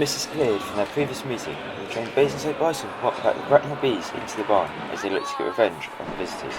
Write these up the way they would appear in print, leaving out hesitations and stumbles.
mist has cleared from their previous meeting, and the trained Basingstoke Bison walk back the Bracknell bees into the barn as they look to get revenge on the visitors.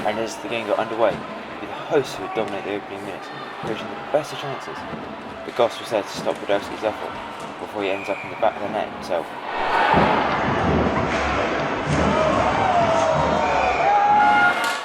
And as the game got underway, it would be the hosts who would dominate the opening minutes, creating the better chances. But Goss was there to stop Wadowski's effort before he ends up in the back of the net himself.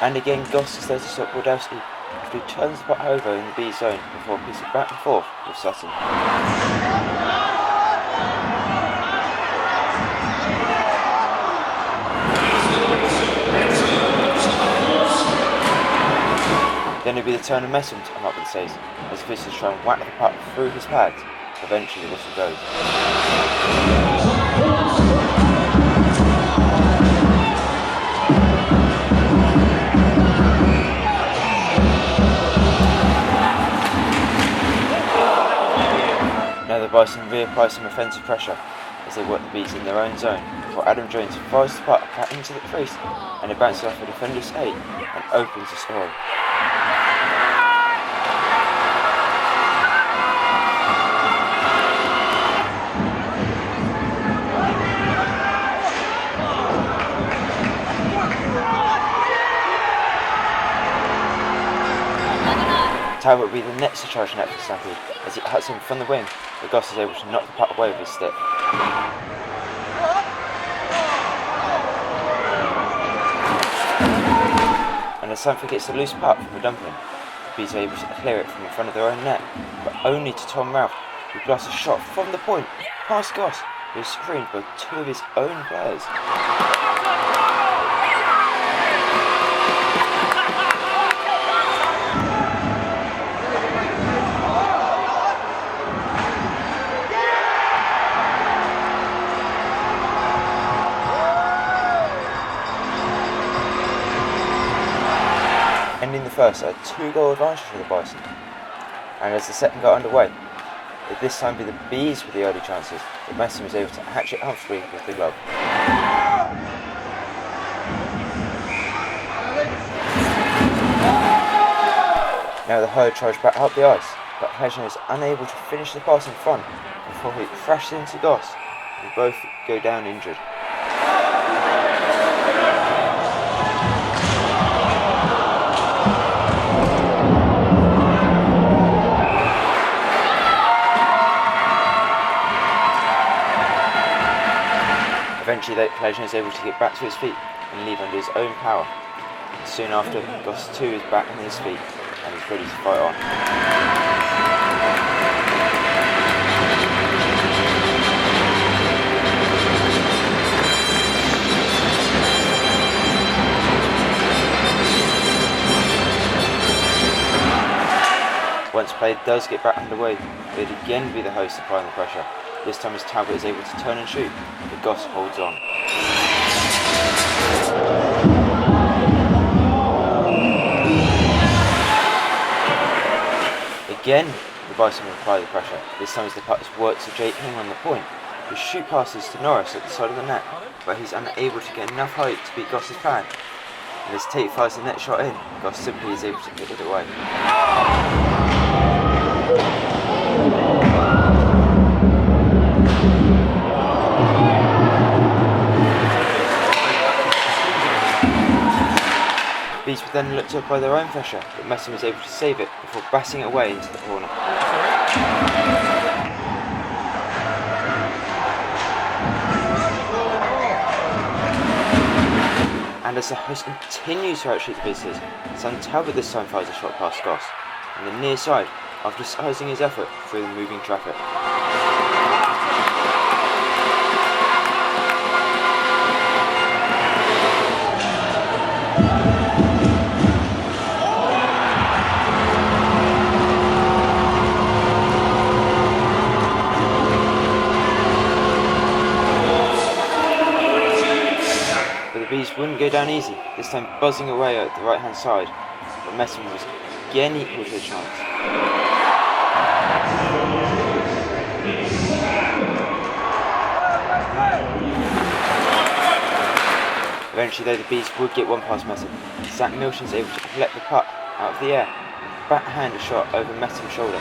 And again, Goss is there to stop Wadowski after he turns the putt over in the B zone before a piece of back and forth with Sutton. Then it'll be the turn of Messam to come up with the saves as the visitors try and whack the putt through his pads. Eventually the whistle goes. Now the Bison reapply some offensive pressure as they work the bees in their own zone before Adam Jones fires the putt back into the crease and it bounces off a defender's 8 and opens the scoring. Talbot will be the next to charge net for Stampede as he cuts him from the wing, but Goss is able to knock the putt away with his stick. And as Sanford gets the loose putt from the dumping, the bees are able to clear it from in front of their own net, but only to Tom Ralph, who blasts a shot from the point past Goss, who is screened by 2 of his own players. Ending the first at a 2-goal advantage for the Bison, and as the second got underway, it this time be the bees with the early chances, but Messam was able to hatch it comfortably with the glove. Now the herd charged back up the ice, but Pleasure is unable to finish the pass in front before he crashes into Goss, and both go down injured. Eventually, Pleasure is able to get back to his feet and leave under his own power. Soon after, Goss too is back on his feet and is ready to fight on. Once play does get back underway, it would again be the host applying the pressure. This time as Talbot is able to turn and shoot, but Goss holds on. Again, the Bison will apply the pressure, this time as the putt is worked to Jake King on the point, who shoot passes to Norris at the side of the net, but he's unable to get enough height to beat Goss's pad. And as Tate fires the net shot in, Goss simply is able to get it away. Bees would then look to apply their own pressure, but Messam was able to save it before bassing it away into the corner. And as the host continues to outshoot the visitors, Sam Talbot this time fires a shot past Goss, on the near side, after disguising his effort through the moving traffic. The bees wouldn't go down easy, this time buzzing away at the right hand side, but Messam was again equal to the chance. Eventually though, the bees would get one past Messam. Zach Milton's able to collect the putt out of the air, backhand a shot over Metam's shoulder.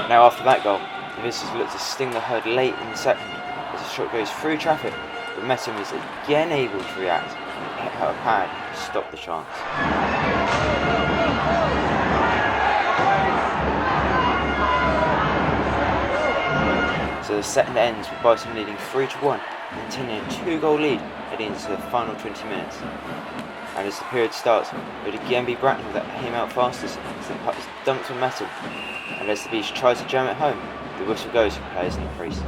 Now after that goal, the visitors look to sting the herd late in the second as the shot goes through traffic, but Metam is again able to react and hit out a pad to stop the chance. So the second ends with Bison leading 3-1 and maintaining a 2-goal lead heading into the final 20 minutes. And as the period starts, it would again be Bracknell that came out fastest as the puck is dumped on Metam. And as the Beast tries to jam it home, the whistle goes for players in the crease.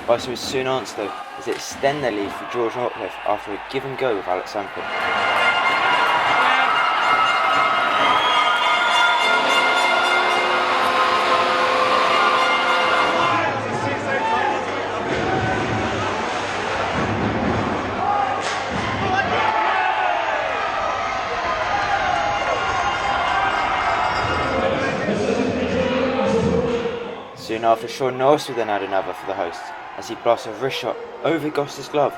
Bison was soon answered though, as they extend their lead for George Notcliffe after a give and go with Alex Sample. Soon after, Sean Norris will then add another for the hosts, as he blasts a wrist shot over Goss's glove,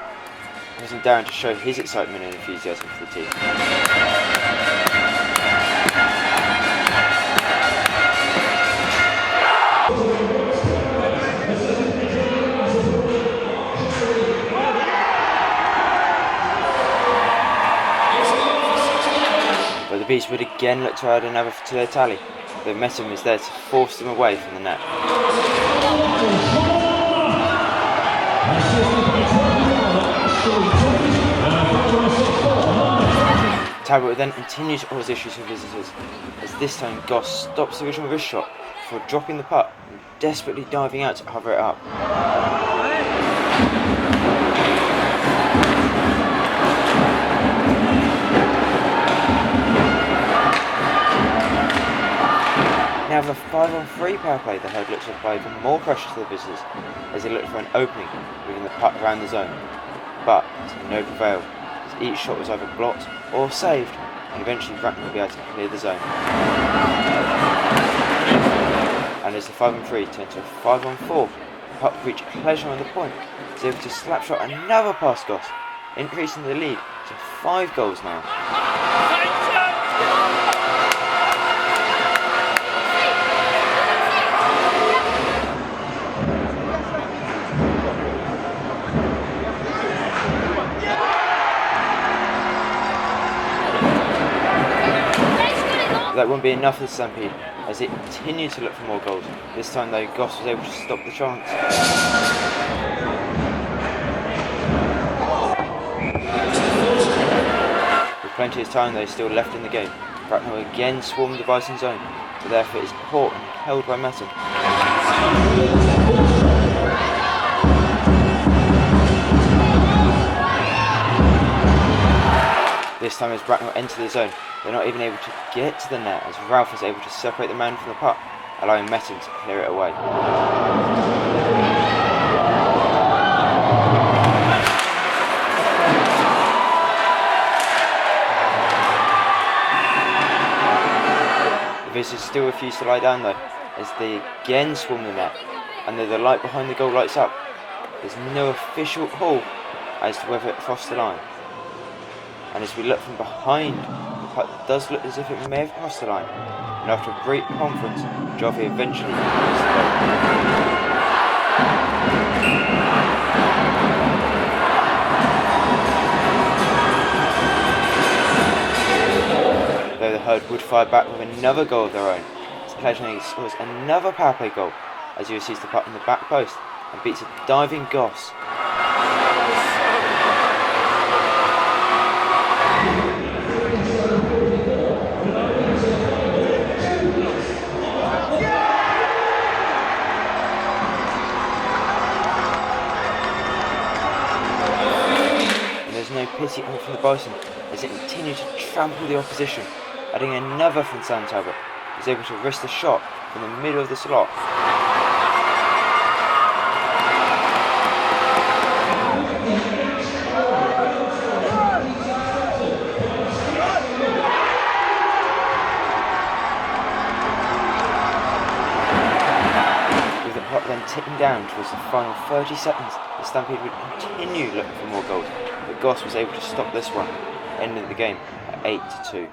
causing Darren to show his excitement and enthusiasm for the team. But the Beast would again look to add another to their tally, though Metam is there to force them away from the net. Talbot then continues to cause issues for visitors, as this time Goss stops the original wrist shot before dropping the puck and desperately diving out to cover it up. Now with a 5-on-3 power play, the herd looks to apply even more pressure to the visitors as they look for an opening, moving the puck around the zone. But to no prevail, as each shot was either blocked or saved, and eventually Bracknell will be able to clear the zone. And as the 5-on-3 turned to a 5-on-4, the puck reached pleasure on the point, is able to slapshot another past Goss, increasing the lead to 5 goals now. That wouldn't be enough for the Stampede, as it continued to look for more goals. This time though, Goss was able to stop the chance. With plenty of time though still left in the game, Bracknell again swarmed the Bison zone, but their effort is caught and held by Metam. This time as Bracknell enter the zone, they're not even able to get to the net as Ralph is able to separate the man from the puck, allowing Metam to clear it away. The visitors still refuse to lie down though, as they again swarm the net, and though the light behind the goal lights up, there's no official call as to whether it crossed the line. And as we look from behind, the puck does look as if it may have crossed the line, and after a great conference, Joffrey eventually clears the goal. Though the herd would fire back with another goal of their own, as Pleasure scores another power play goal as he receives the puck in the back post and beats a diving Goss. No pity from the Bison as it continued to trample the opposition, adding another from Sam Talbot, who was able to wrist the shot from the middle of the slot. then ticking down towards the final 30 seconds, the Stampede would continue looking for more goals, but Goss was able to stop this one, ending the game at 8-2.